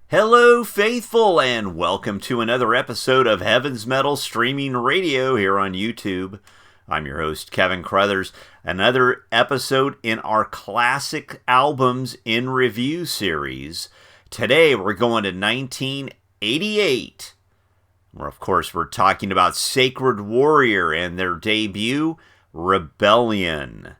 Hello, faithful, and welcome to another episode of Heaven's Metal Streaming Radio here on YouTube. I'm your host, Keven Crothers. Another episode in our Classic Albums in Review series. Today, we're going to 1988. Where, of course, we're talking about Sacred Warrior and their debut, Rebellion.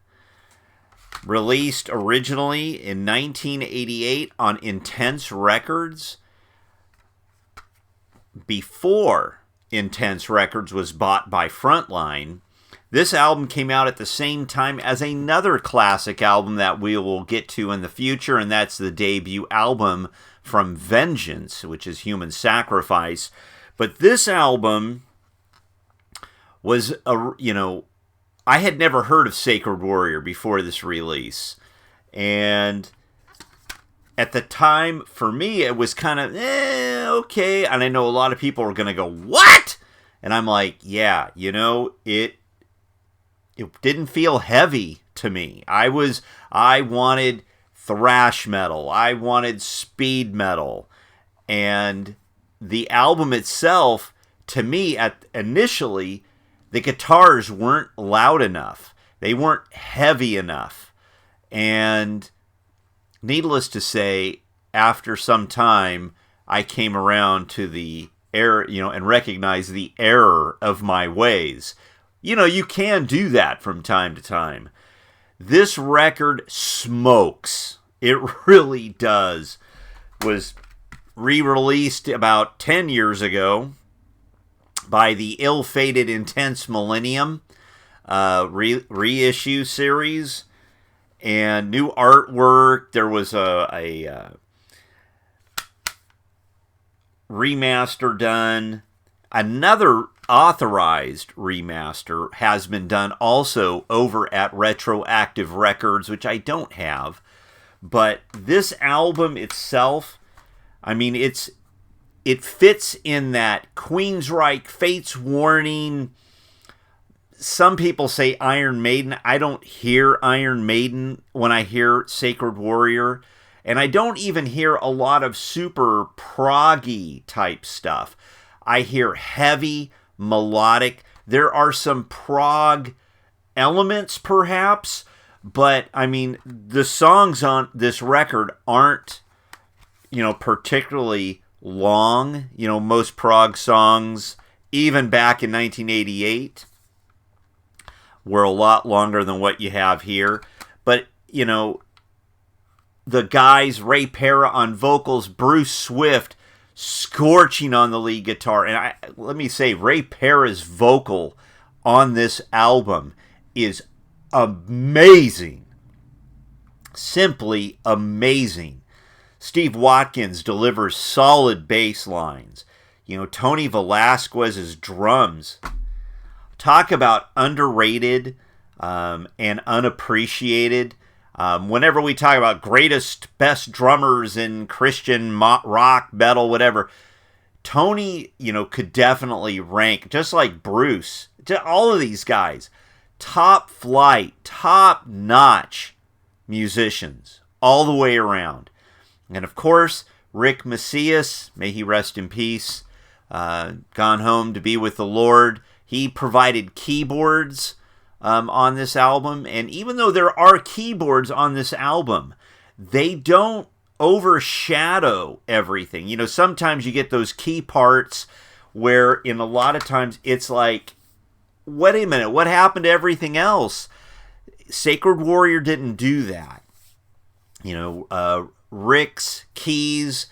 Released originally in 1988 on Intense Records, before Intense Records was bought by Frontline. This album came out at the same time as another classic album that we will get to in the future, and that's the debut album from Vengeance, which is Human Sacrifice. But this album was, I had never heard of Sacred Warrior before this release. And at the time, for me, it was kind of, okay. And I know a lot of people are going to go, what? And I'm like, yeah, it didn't feel heavy to me. I wanted thrash metal. I wanted speed metal. And the album itself, to me, initially, the guitars weren't loud enough. They weren't heavy enough. And needless to say, after some time, I came around to the error, and recognized the error of my ways. You can do that from time to time. This record smokes. It really does. Was re-released about 10 years ago by the ill-fated Intense Millennium reissue series, and new artwork. There was a remaster done. Another authorized remaster has been done also over at Retroactive Records, which I don't have. But this album itself, it fits in that Queensryche, Fate's Warning. Some people say Iron Maiden. I don't hear Iron Maiden when I hear Sacred Warrior. And I don't even hear a lot of super proggy type stuff. I hear heavy, melodic. There are some prog elements perhaps. But, the songs on this record aren't, particularly long. Most prog songs, even back in 1988, were a lot longer than what you have here. But, the guys, Ray Parra on vocals, Bruce Swift scorching on the lead guitar. And let me say, Ray Parra's vocal on this album is amazing. Simply amazing. Steve Watkins delivers solid bass lines. Tony Velasquez's drums. Talk about underrated and unappreciated. Whenever we talk about greatest, best drummers in Christian rock, metal, whatever, Tony, could definitely rank, just like Bruce. All of these guys, top flight, top notch musicians all the way around. And of course, Rick Macias, may he rest in peace, gone home to be with the Lord. He provided keyboards on this album. And even though there are keyboards on this album, they don't overshadow everything. Sometimes you get those key parts where in a lot of times it's like, wait a minute, what happened to everything else? Sacred Warrior didn't do that. Rick's keys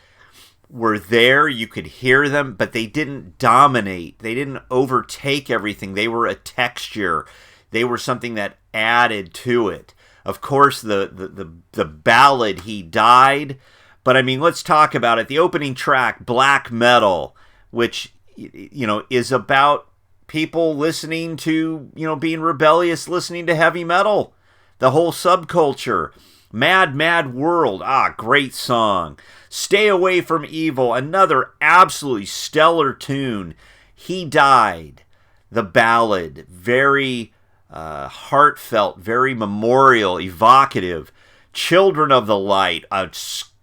were there. You could hear them, but they didn't dominate. They didn't overtake everything. They were a texture. They were something that added to it. Of course, the ballad, He Died. But, let's talk about it. The opening track, Black Metal, which, is about people listening to, being rebellious, listening to heavy metal. The whole subculture. Mad, Mad World. Great song. Stay Away from Evil. Another absolutely stellar tune. He Died. The ballad. Very heartfelt. Very memorial. Evocative. Children of the Light. A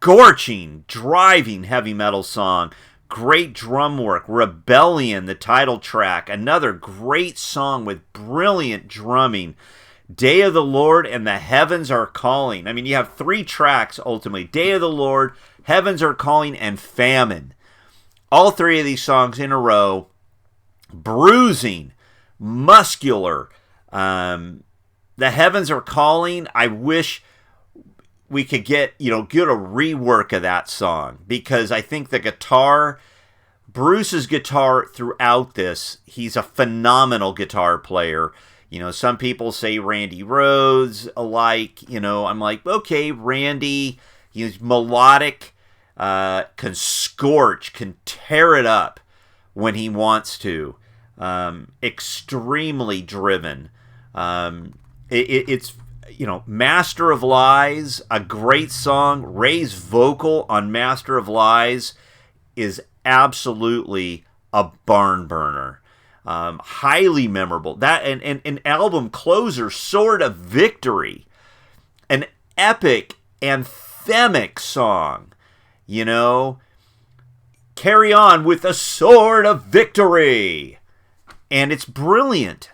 scorching, driving heavy metal song. Great drum work. Rebellion, the title track. Another great song with brilliant drumming. Day of the Lord and the Heavens Are Calling. I mean, you have 3 tracks ultimately. Day of the Lord, Heavens Are Calling, and Famine. All 3 of these songs in a row. Bruising, muscular. The Heavens Are Calling. I wish we could get a rework of that song, because I think the guitar, Bruce's guitar throughout this, he's a phenomenal guitar player. Some people say Randy Rhoads alike. I'm like, okay, Randy, he's melodic, can scorch, can tear it up when he wants to. Extremely driven. It's Master of Lies, a great song. Ray's vocal on Master of Lies is absolutely a barn burner. Highly memorable. That and an album closer, Sword of Victory, an epic anthemic song. Carry on with the Sword of Victory, and it's brilliant.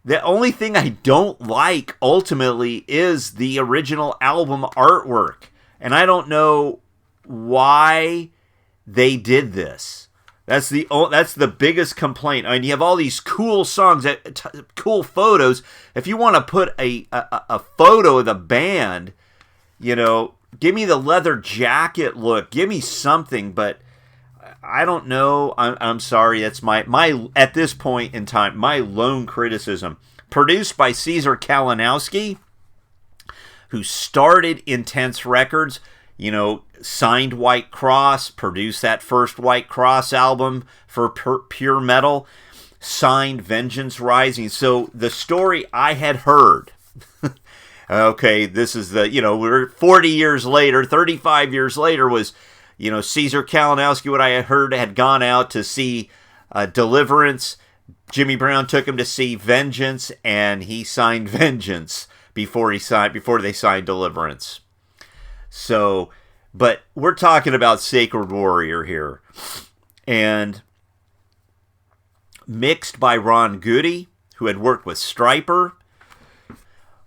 The only thing I don't like, ultimately, is the original album artwork. And I don't know why they did this. That's the biggest complaint. I mean, you have all these cool songs, cool photos. If you want to put a photo of the band, give me the leather jacket look. Give me something, but I don't know. I'm sorry. That's my at this point in time, my lone criticism. Produced by Caesar Kalinowski, who started Intense Records, signed White Cross, produced that first White Cross album for Pure Metal, signed Vengeance Rising. So the story I had heard, okay, this is we're 40 years later, 35 years later, was Caesar Kalinowski, what I had heard, had gone out to see Deliverance. Jimmy Brown took him to see Vengeance, and he signed Vengeance before they signed Deliverance. So, but we're talking about Sacred Warrior here. And mixed by Ron Goody, who had worked with Stryper.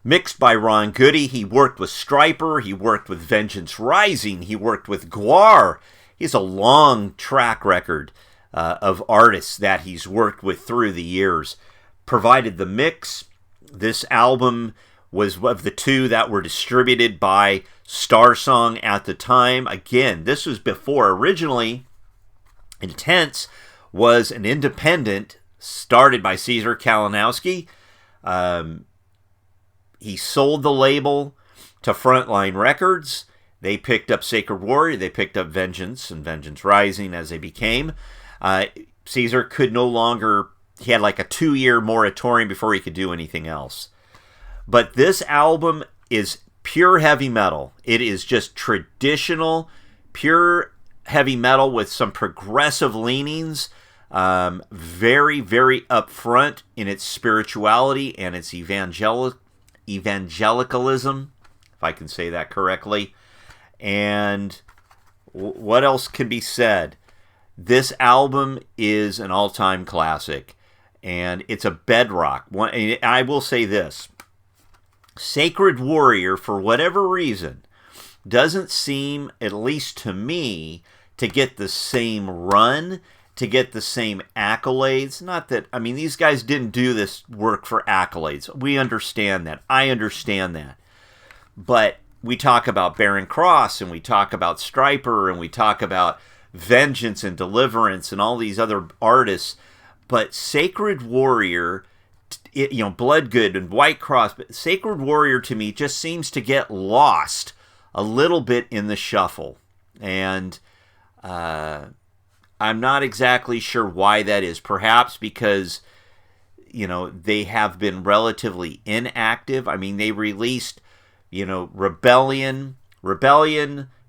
Mixed by Ron Goody, he worked with Stryper, he worked with Vengeance Rising, he worked with Gwar. He has a long track record of artists that he's worked with through the years. Provided the mix. This album was of the 2 that were distributed by Starsong at the time. Again, this was before. Originally, Intense was an independent started by Caesar Kalinowski. He sold the label to Frontline Records. They picked up Sacred Warrior. They picked up Vengeance and Vengeance Rising as they became. Caesar could no longer... He had like a 2-year moratorium before he could do anything else. But this album is pure heavy metal. It is just traditional, pure heavy metal with some progressive leanings. Very, very upfront in its spirituality and its evangelicalism, if I can say that correctly. And what else can be said? This album is an all-time classic, and it's a bedrock. I will say this. Sacred Warrior, for whatever reason, doesn't seem, at least to me, to get the same run, to get the same accolades. Not that, these guys didn't do this work for accolades. We understand that. I understand that. But we talk about Baron Cross, and we talk about Stryper, and we talk about Vengeance and Deliverance and all these other artists. But Sacred Warrior, Bloodgood and White Cross, but Sacred Warrior to me just seems to get lost a little bit in the shuffle. And I'm not exactly sure why that is. Perhaps because, they have been relatively inactive. They released, Rebellion,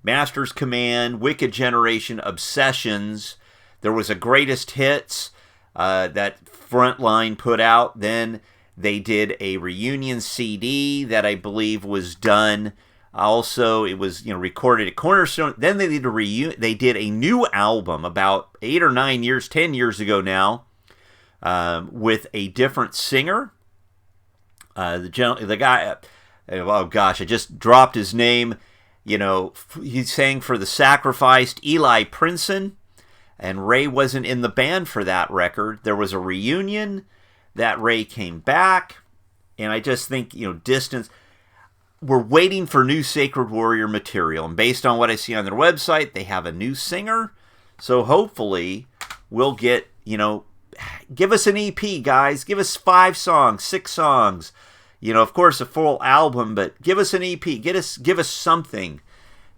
Master's Command, Wicked Generation, Obsessions. There was a Greatest Hits that Frontline put out. Then they did a reunion CD that I believe was done Also, it was recorded at Cornerstone. Then they did a new album about 8 or 9 years, 10 years ago now, with a different singer. The guy, oh gosh, I just dropped his name. He sang for The Sacrificed, Eli Princeton, and Ray wasn't in the band for that record. There was a reunion that Ray came back, and I just think, Distance. We're waiting for new Sacred Warrior material, and based on what I see on their website, they have a new singer, so hopefully we'll get, give us an EP, guys. Give us 5 songs, 6 songs, of course a full album, but give us an EP. Give us something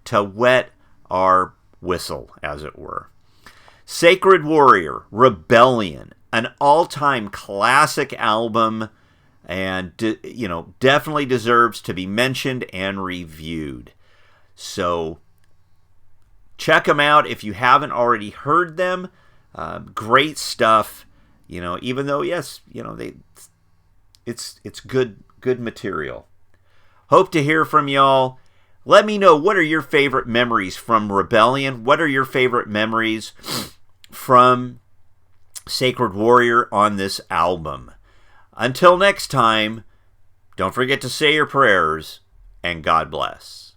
to wet our whistle, as it were. Sacred Warrior, Rebellion, an all-time classic album, and definitely deserves to be mentioned and reviewed. So check them out if you haven't already heard them. Great stuff. Even though it's good material. Hope to hear from y'all. Let me know, what are your favorite memories from Rebellion? What are your favorite memories from Sacred Warrior on this album? Until next time, don't forget to say your prayers, and God bless.